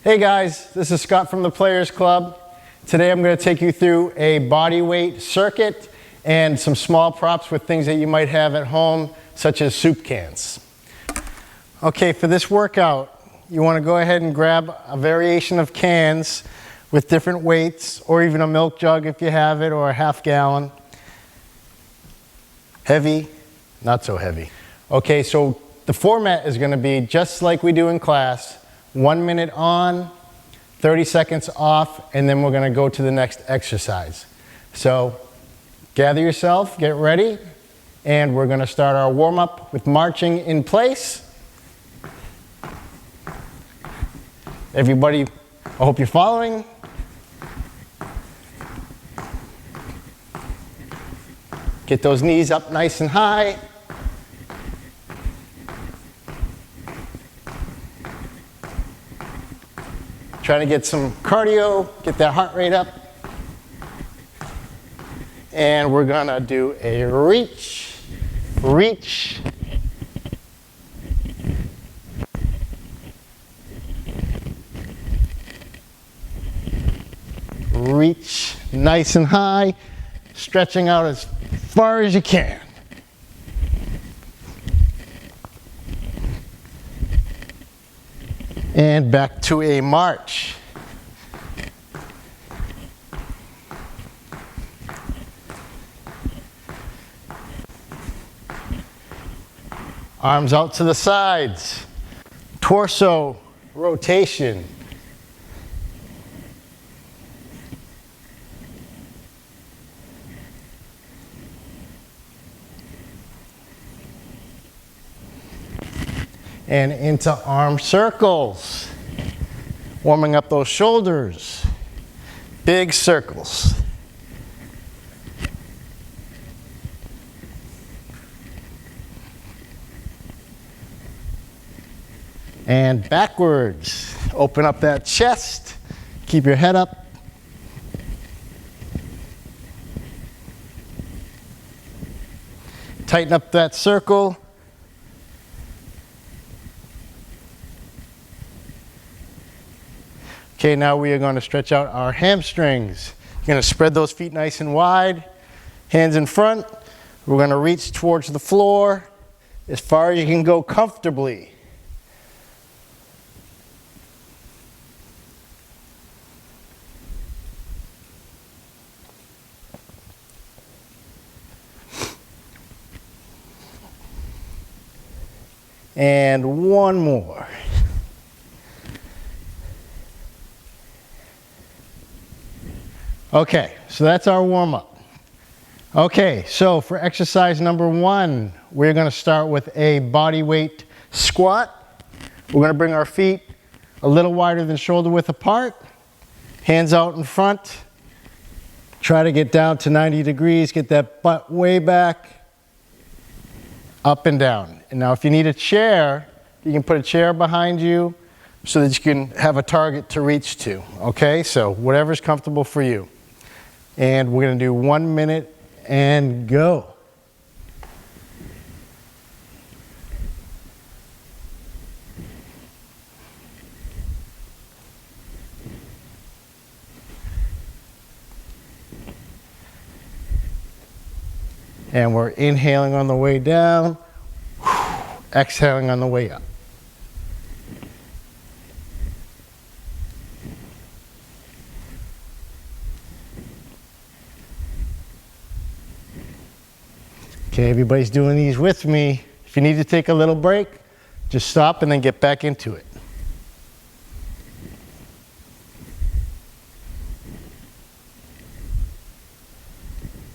Hey guys, this is Scott from the Players Club. Today I'm going to take you through a body weight circuit and some small props with things that you might have at home, such as soup cans. Okay, for this workout, you want to go ahead and grab a variation of cans with different weights, or even a milk jug if you have it, or a half gallon. Heavy, not so heavy. Okay, so the format is going to be just like we do in class. 1 minute on, 30 seconds off, and then we're going to go to the next exercise. So gather yourself, get ready, and we're going to start our warm-up with marching in place. Everybody, I hope you're following. Get those knees up nice and high. Trying to get some cardio, get that heart rate up. And we're gonna do a reach, reach. Reach nice and high, stretching out as far as you can. And back to a march. Arms out to the sides. Torso rotation. And into arm circles, warming up those shoulders, big circles. And backwards, open up that chest, keep your head up. Tighten up that circle. Okay, now we are going to stretch out our hamstrings. You're going to spread those feet nice and wide, hands in front. We're going to reach towards the floor as far as you can go comfortably. And one more. Okay, so that's our warm-up. Okay, so for exercise number 1, we're going to start with a body weight squat. We're going to bring our feet a little wider than shoulder width apart, hands out in front. Try to get down to 90 degrees, get that butt way back, up and down. And now if you need a chair, you can put a chair behind you so that you can have a target to reach to. Okay, so whatever's comfortable for you. And we're going to do 1 minute and go. And we're inhaling on the way down, exhaling on the way up. Okay, everybody's doing these with me. If you need to take a little break, just stop and then get back into it.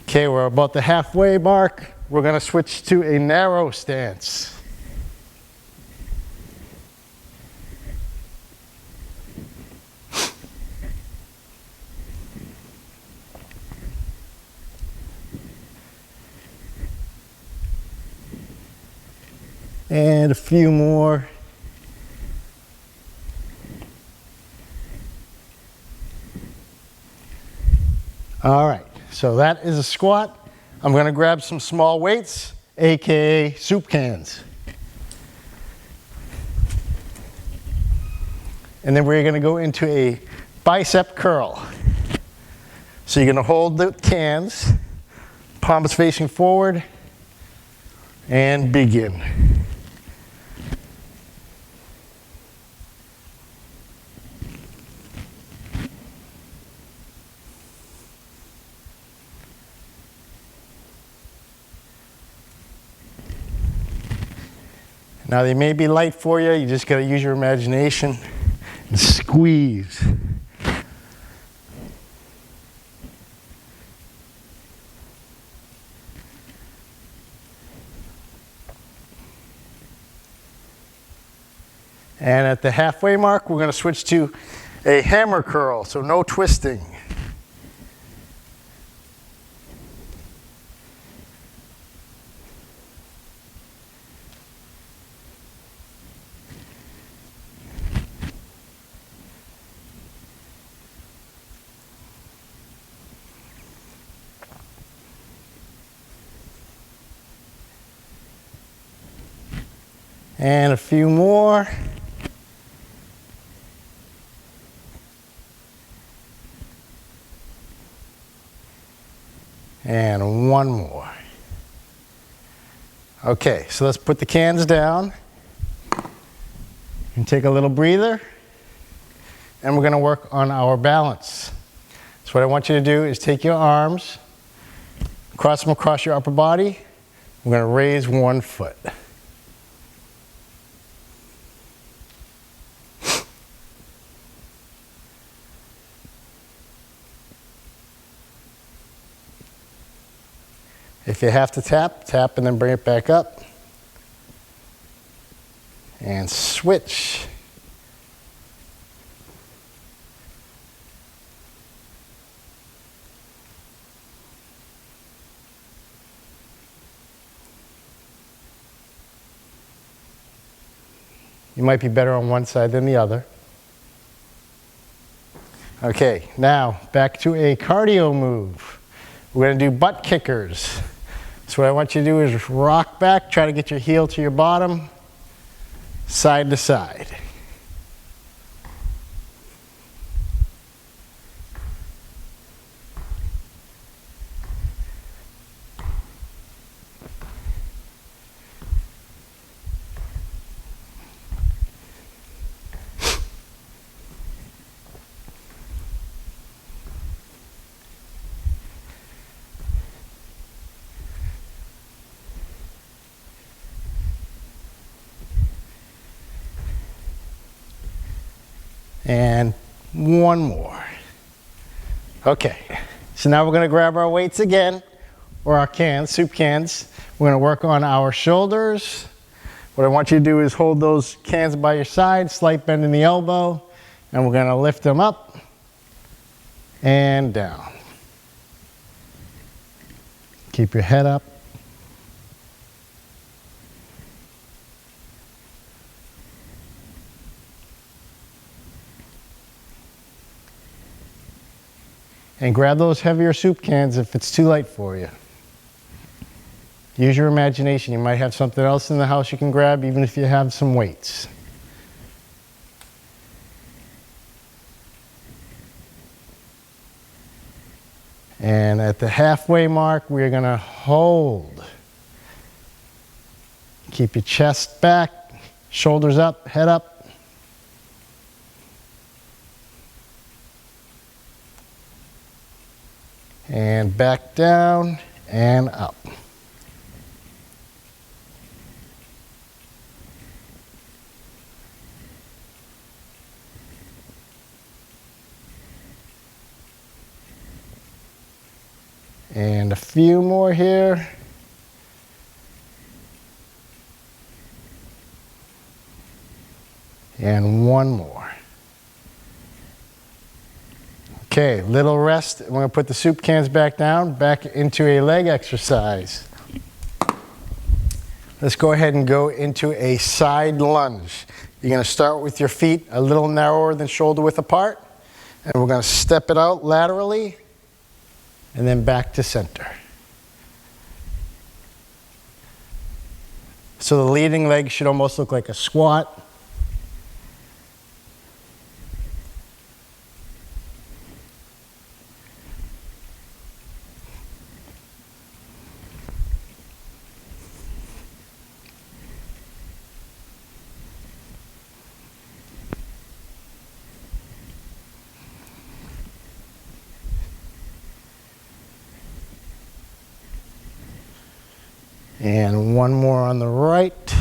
Okay, we're about the halfway mark. We're going to switch to a narrow stance. And a few more. All right, so that is a squat. I'm going to grab some small weights, aka soup cans. And then we're gonna go into a bicep curl. So you're gonna hold the cans, palms facing forward, and begin. Now they may be light for you, you just gotta use your imagination and squeeze. And at the halfway mark, we're gonna switch to a hammer curl, so no twisting. And a few more. And one more. Okay, so let's put the cans down and take a little breather. And we're gonna work on our balance. So what I want you to do is take your arms, cross them across your upper body. We're gonna raise one foot. If you have to tap, tap and then bring it back up. And switch. You might be better on one side than the other. Okay, now back to a cardio move. We're going to do butt kickers. So what I want you to do is rock back, try to get your heel to your bottom, side to side. And one more. Okay, so now we're gonna grab our weights again, or our cans, soup cans. We're gonna work on our shoulders. What I want you to do is hold those cans by your side, slight bend in the elbow, and we're gonna lift them up and down. Keep your head up. And grab those heavier soup cans if it's too light for you. Use your imagination. You might have something else in the house you can grab, even if you have some weights. And at the halfway mark, we're gonna hold. Keep your chest back, shoulders up, head up. And back down and up. And a few more here. And one more. Okay, little rest. We're going to put the soup cans back down, back into a leg exercise. Let's go ahead and go into a side lunge. You're going to start with your feet a little narrower than shoulder width apart, and we're going to step it out laterally, and then back to center. So the leading leg should almost look like a squat. And one more on the right.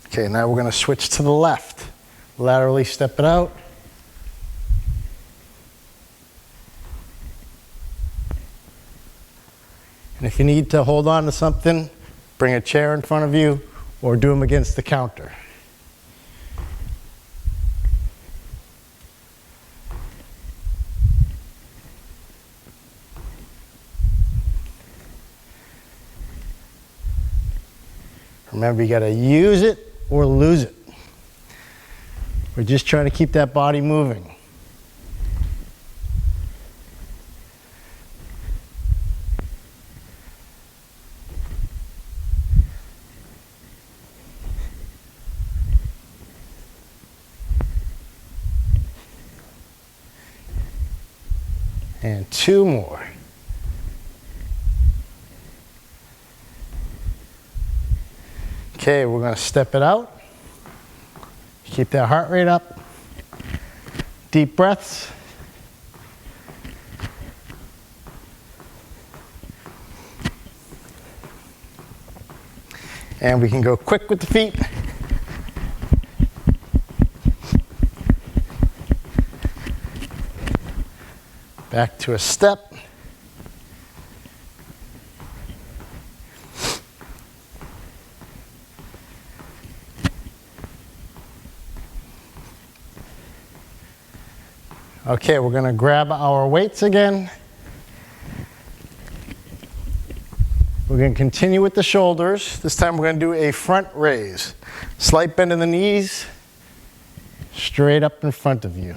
Okay, now we're going to switch to the left. Laterally step it out. And if you need to hold on to something, bring a chair in front of you or do them against the counter. Remember, you got to use it or lose it. We're just trying to keep that body moving. And two more. Okay, we're going to step it out. Keep that heart rate up. Deep breaths. And we can go quick with the feet. Back to a step. Okay, we're going to grab our weights again. We're going to continue with the shoulders. This time we're going to do a front raise. Slight bend in the knees, straight up in front of you.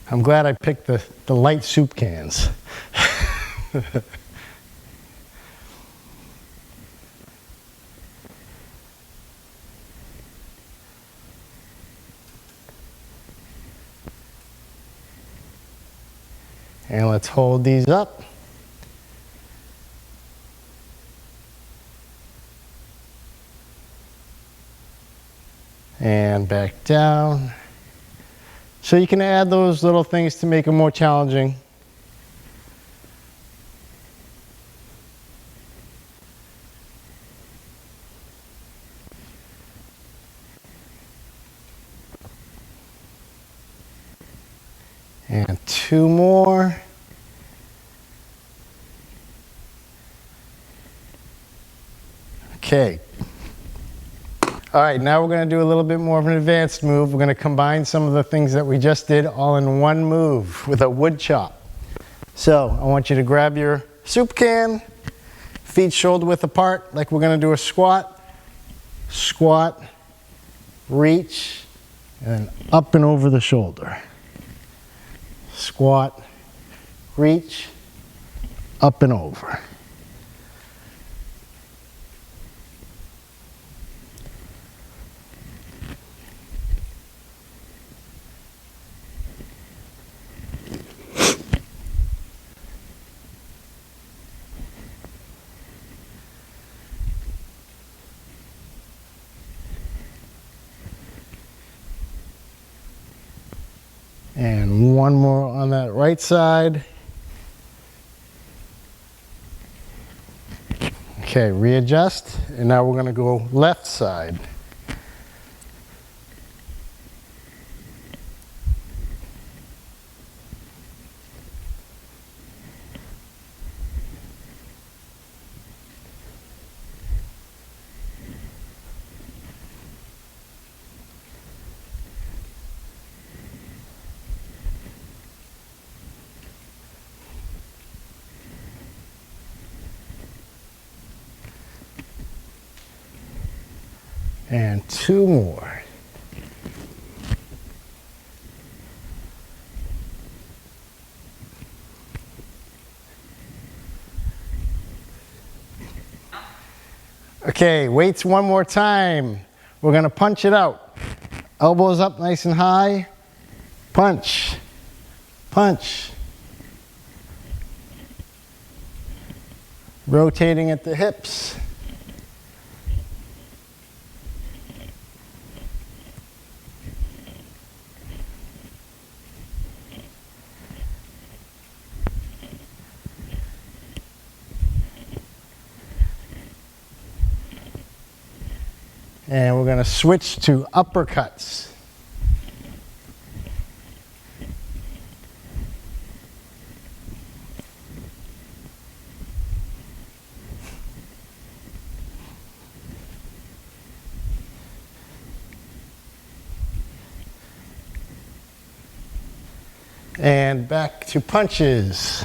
I'm glad I picked the light soup cans. And let's hold these up. And back down. So you can add those little things to make it more challenging. And two more. Okay. All right, now we're going to do a little bit more of an advanced move. We're going to combine some of the things that we just did all in one move with a wood chop. So I want you to grab your soup can, feet shoulder width apart, like we're going to do a squat. Squat, reach, and then up and over the shoulder. Squat, reach, up and over. And one more on that right side. Okay, readjust. And now we're going to go left side. And two more. Okay, weights one more time. We're going to punch it out. Elbows up nice and high. Punch. Punch. rotating at the hips. And we're going to switch to uppercuts. And back to punches.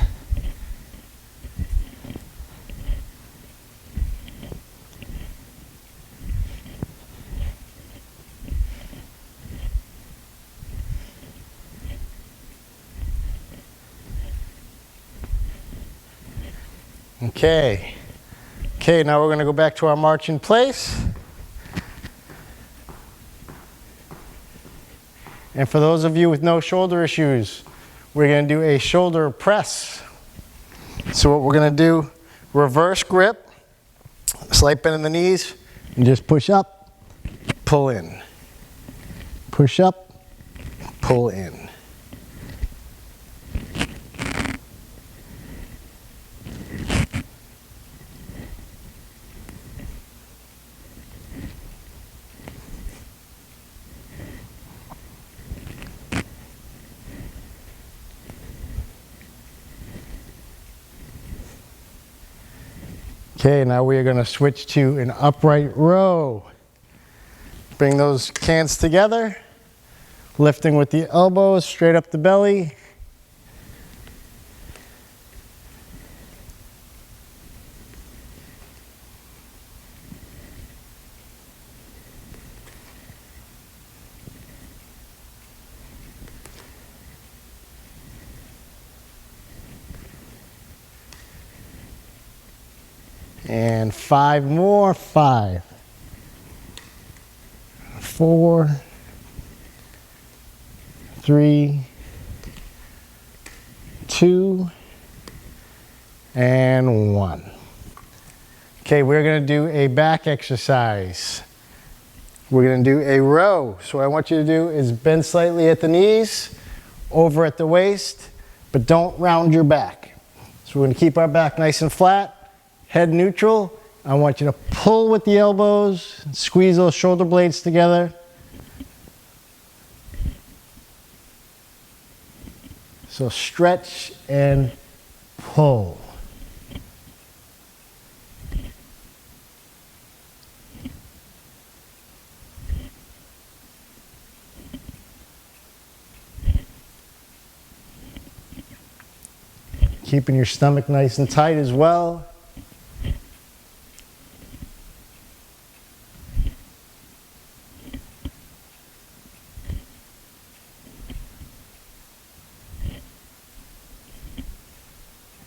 Okay. Okay, now we're going to go back to our march in place. And for those of you with no shoulder issues, we're going to do a shoulder press. So what we're going to do, reverse grip, slight bend in the knees, and just push up, pull in. Push up, pull in. Okay, now we are going to switch to an upright row. Bring those cans together, lifting with the elbows straight up the belly. And 5 more. 5, 4, 3, 2, and 1. Okay, we're going to do a back exercise. We're going to do a row. So what I want you to do is bend slightly at the knees, over at the waist, but don't round your back. So we're going to keep our back nice and flat. Head neutral. I want you to pull with the elbows, squeeze those shoulder blades together. So stretch and pull. Keeping your stomach nice and tight as well.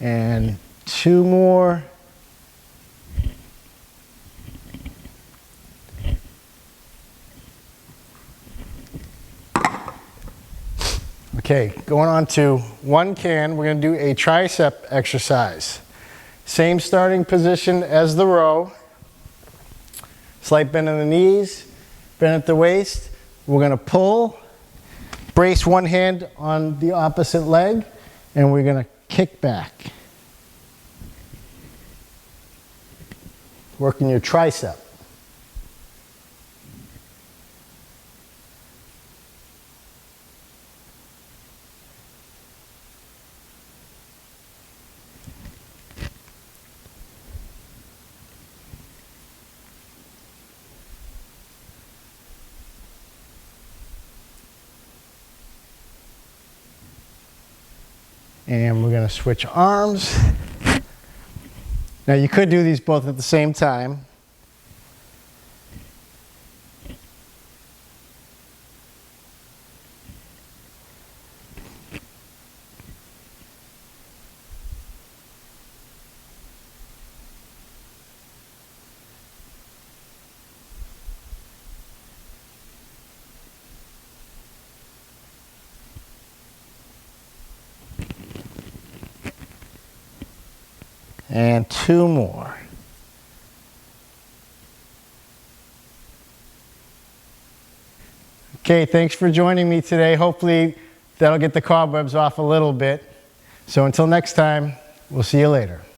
And 2 more. Okay, going on to 1 can, we're going to do a tricep exercise. Same starting position as the row. Slight bend in the knees, bend at the waist. We're going to pull, brace one hand on the opposite leg, and we're going to kick back. Working your tricep. And we're going to switch arms. Now you could do these both at the same time. And 2 more. Okay, thanks for joining me today. Hopefully that'll get the cobwebs off a little bit. So until next time, we'll see you later.